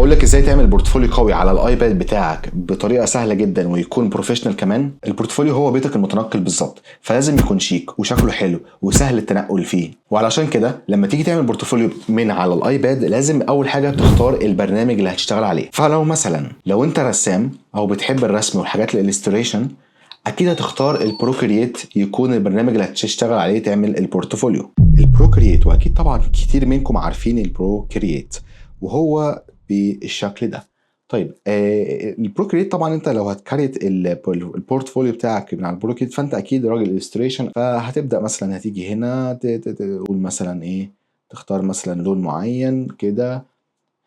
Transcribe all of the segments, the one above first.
هقول لك ازاي تعمل بورتفوليو قوي على الايباد بتاعك بطريقه سهله جدا ويكون بروفيشنال كمان. البورتفوليو هو بيتك المتنقل بالظبط، فلازم يكون شيك وشكله حلو وسهل التنقل فيه. وعلشان كده لما تيجي تعمل بورتفوليو من على الايباد لازم اول حاجه تختار البرنامج اللي هتشتغل عليه. فلو مثلا لو انت رسام او بتحب الرسم والحاجات الالستريشن، اكيد هتختار البروكرييت يكون البرنامج اللي هتشتغل عليه تعمل البورتفوليو. البروكرييت، واكيد طبعا كتير منكم عارفين البروكرييت، وهو بالشكل ده. طيب البروكرييت طبعا انت لو هتكريت البورتفوليو بتاعك من على البروكرييت فانت اكيد راجل الستريشن، فهتبدا مثلا هتيجي هنا تقول مثلا ايه، تختار مثلا لون معين كده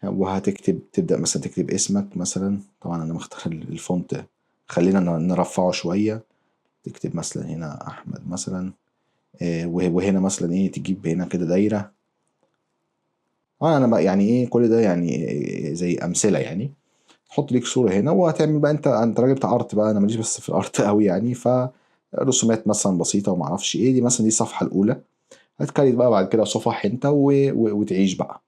وهتكتب، تبدا مثلا تكتب اسمك مثلا. طبعا انا مختار الفونت، خلينا نرفعه شويه، تكتب مثلا هنا احمد مثلا. وهنا مثلا ايه تجيب هنا كده دايره. انا بقى يعني ايه كل ده يعني زي امثله يعني. حط ليك صوره هنا وهتعمل بقى، انت راجل بتاع ارت بقى، انا ماليش بس في الارت قوي يعني، فرسومات مثلا بسيطه وما اعرفش ايه. دي مثلا دي الصفحه الاولى، هتكريت بقى بعد كده صفح انت وتعيش بقى.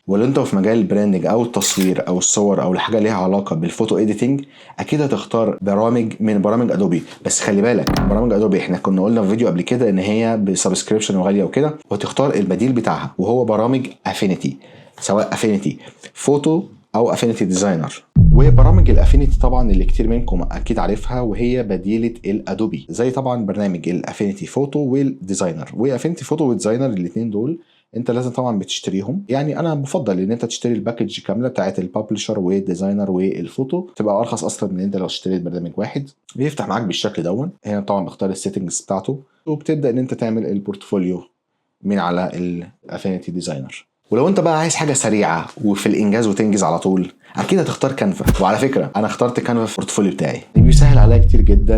ولو انت في مجال البراندنج او التصوير او الصور او الحاجه ليها علاقه بالفوتو اديتنج، اكيد هتختار برامج من برامج ادوبي. بس خلي بالك برامج ادوبي احنا كنا قلنا في فيديو قبل كده ان هي بسبسكريبشن وغاليه وكده، وتختار البديل بتاعها وهو برامج افينيتي، سواء افينيتي فوتو او افينيتي ديزاينر. وبرامج الافينيتي طبعا اللي كتير منكم اكيد عارفها، وهي بديله الادوبي، زي طبعا برنامج الافينيتي فوتو والديزاينر. وافينيتي فوتو والديزاينر الاثنين دول انت لازم طبعا بتشتريهم. يعني انا بفضل ان انت تشتري الباكج كامله بتاعت الببلشر والديزاينر والفوتو، تبقى ارخص اصلا من انت لو اشتريت برنامج واحد. بيفتح معاك بالشكل دون. هنا طبعا بختار السيتنجز بتاعته، وبتبدا ان انت تعمل البورتفوليو من على الافينيتي ديزاينر. ولو انت بقى عايز حاجه سريعه وفي الانجاز وتنجز على طول، اكيد هتختار كانفا. وعلى فكره انا اخترت كانفا في البورتفوليو بتاعي، بيسهل عليا كتير جدا.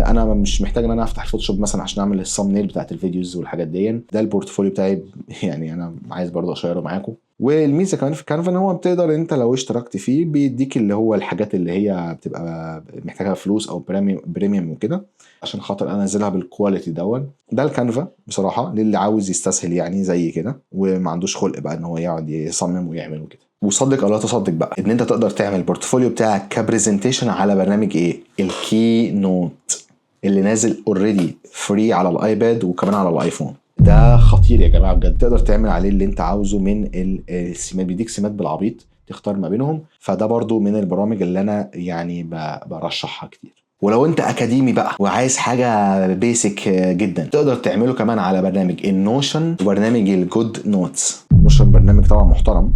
انا مش محتاج ان انا افتح فوتوشوب مثلا عشان اعمل الثامبنيل بتاعت الفيديوز والحاجات دي. ده البورتفوليو بتاعي يعني انا عايز برضه اشيره معاكم. والميزه كمان في كانفا ان هو بتقدر انت لو اشتركت فيه بيديك اللي هو الحاجات اللي هي بتبقى محتاجها فلوس او بريميوم وكده، عشان خاطر انا انزلها بالكواليتي دون. ده الكانفا بصراحه للي عاوز يستسهل يعني زي كده وما عندوش خلق بقى ان هو يقعد يصمم ويعمل وكده. وصدق او لا تصدق بقى ان انت تقدر تعمل البورتفوليو بتاعك كبرزنتيشن على برنامج ايه، الكي نوت، اللي نازل اوريدي فري على الايباد وكمان على الايفون. ده خطير يا جماعه بجد، تقدر تعمل عليه اللي انت عاوزه من السمات، بيديك سمات بالعبيط تختار ما بينهم. فده برضو من البرامج اللي انا يعني برشحها كتير. ولو انت اكاديمي بقى وعايز حاجه بيسك جدا، تقدر تعمله كمان على برنامج النوشن وبرنامج الجود نوتس. النوشن برنامج طبعا محترم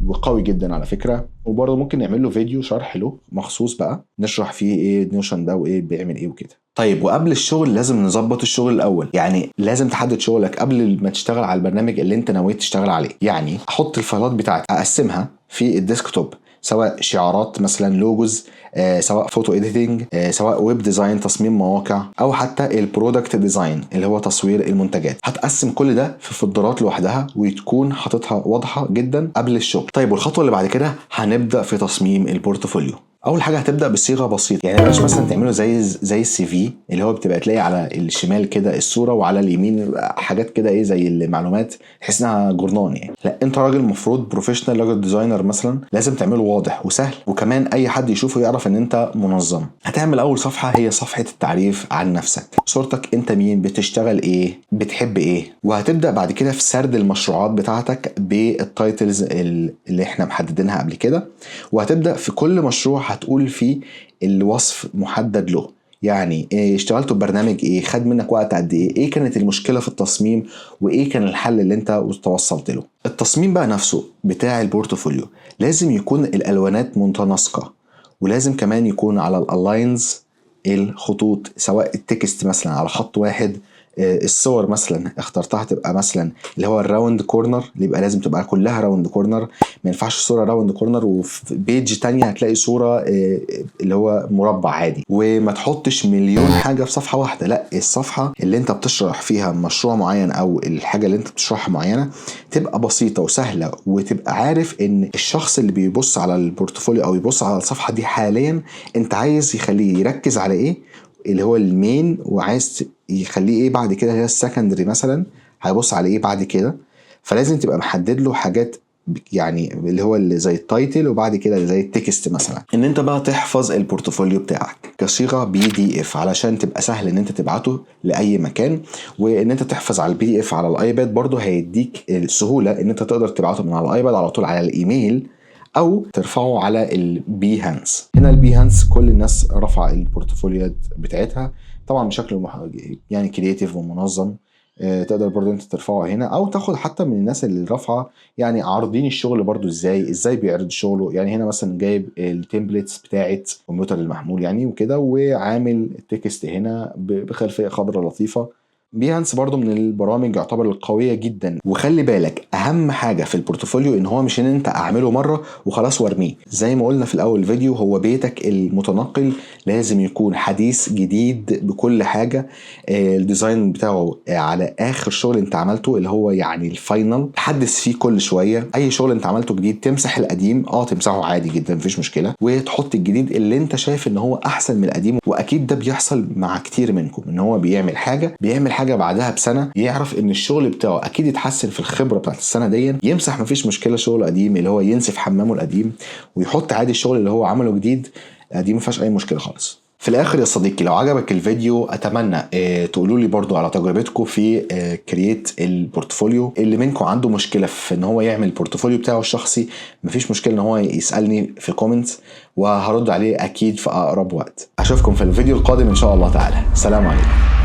وقوي جدا على فكره، وبرضه ممكن نعمل له فيديو شرح له مخصوص بقى نشرح فيه ايه نوشن ده وايه بيعمل ايه وكده. طيب وقبل الشغل لازم نظبط الشغل الاول. يعني لازم تحدد شغلك قبل ما تشتغل على البرنامج اللي انت نويت تشتغل عليه. يعني احط الفايلات بتاعتي، اقسمها في الديسكتوب، سواء شعارات مثلا لوجوز، سواء فوتو اديتنج، سواء ويب ديزاين تصميم مواقع، او حتى البرودكت ديزاين اللي هو تصوير المنتجات. هتقسم كل ده في فولدرات لوحدها وتكون حاططها واضحه جدا قبل الشغل. طيب والخطوه اللي بعد كده هنبدا في تصميم البورتفوليو. اول حاجه هتبدا بصيغه بسيطه، يعني بلاش مثلا تعمله زي السي في اللي هو بتبقى تلاقي على الشمال كده الصوره وعلى اليمين حاجات كده ايه زي المعلومات، تحس انها جورنان يعني. لا انت راجل المفروض بروفيشنال راجل ديزاينر مثلا، لازم تعمله واضح وسهل وكمان اي حد يشوفه يعرف ان انت منظم. هتعمل اول صفحه هي صفحه التعريف عن نفسك، صورتك انت مين، بتشتغل ايه، بتحب ايه. وهتبدا بعد كده في سرد المشروعات بتاعتك بالتايتلز اللي احنا محددينها قبل كده. وهتبدا في كل مشروع هتقول فيه الوصف محدد له، يعني إيه اشتغلت ببرنامج ايه، خد منك وقت قد ايه كانت المشكله في التصميم، وايه كان الحل اللي انت توصلت له. التصميم بقى نفسه بتاع البورتفوليو لازم يكون الالوانات متناسقه، ولازم كمان يكون على الالاينز الخطوط، سواء التكست مثلا على خط واحد. الصور مثلا اخترتها تبقى مثلا اللي هو الراوند كورنر، اللي يبقى لازم تبقى كلها راوند كورنر. ما ينفعش صوره راوند كورنر وفي بيج تانية هتلاقي صوره اللي هو مربع عادي. وما تحطش مليون حاجه في صفحه واحده، لا الصفحه اللي انت بتشرح فيها مشروع معين او الحاجه اللي انت بتشرحها معينه تبقى بسيطه وسهله، وتبقى عارف ان الشخص اللي بيبص على البورتفوليو او يبص على الصفحه دي حاليا انت عايز يخليه يركز على ايه اللي هو المين، وعايز يخليه ايه بعد كده، هي السكندري مثلا هيبص على ايه بعد كده. فلازم تبقى محدد له حاجات يعني اللي هو اللي زي التايتل وبعد كده زي التكست مثلا، ان انت بقى تحفظ البورتفوليو بتاعك كصيغه PDF علشان تبقى سهل ان انت تبعته لاي مكان. وان انت تحفظ على الPDF على الايباد برضو هيديك السهوله ان انت تقدر تبعته من على الايباد على طول على الايميل او ترفعه على البيهانس. هنا البيهانس كل الناس رفع البورتفوليوهات بتاعتها طبعا بشكل يعني كرياتيف ومنظم. تقدر برضو انت ترفعه هنا او تاخد حتى من الناس اللي رافعه يعني عارضين الشغل برضو ازاي بيعرض شغله. يعني هنا مثلا جايب التمبلتس بتاعت الكمبيوتر المحمول يعني وكده، وعامل التكست هنا بخلفيه خضراء لطيفه. بيهانس برضو من البرامج يعتبر القوية جدا. وخلي بالك اهم حاجة في البورتفوليو ان هو مش ان انت اعمله مرة وخلاص وارميه، زي ما قلنا في الاول فيديو هو بيتك المتنقل لازم يكون حديث جديد بكل حاجة. الديزاين بتاعه على اخر شغل انت عملته اللي هو يعني الفاينل، تحدث فيه كل شوية. اي شغل انت عملته جديد تمسح القديم، تمسحه عادي جدا مفيش مشكلة، وتحط الجديد اللي انت شايف ان هو احسن من القديم. واكيد ده بيحصل مع كتير منكم ان هو بيعمل حاجة بعدها بسنه يعرف ان الشغل بتاعه اكيد اتحسن في الخبره بتاعت السنه دي، يمسح مفيش مشكله شغل قديم اللي هو ينسف حمامه القديم ويحط عادي الشغل اللي هو عمله جديد. دي مفيهاش اي مشكله خالص. في الاخر يا صديقي لو عجبك الفيديو اتمنى تقولوا لي برضو على تجربتكم في كرييت البورتفوليو. اللي منكم عنده مشكله في ان هو يعمل البورتفوليو بتاعه الشخصي مفيش مشكله ان هو يسالني في الكومنتس وهرد عليه اكيد في اقرب وقت. اشوفكم في الفيديو القادم ان شاء الله تعالى. سلام عليكم.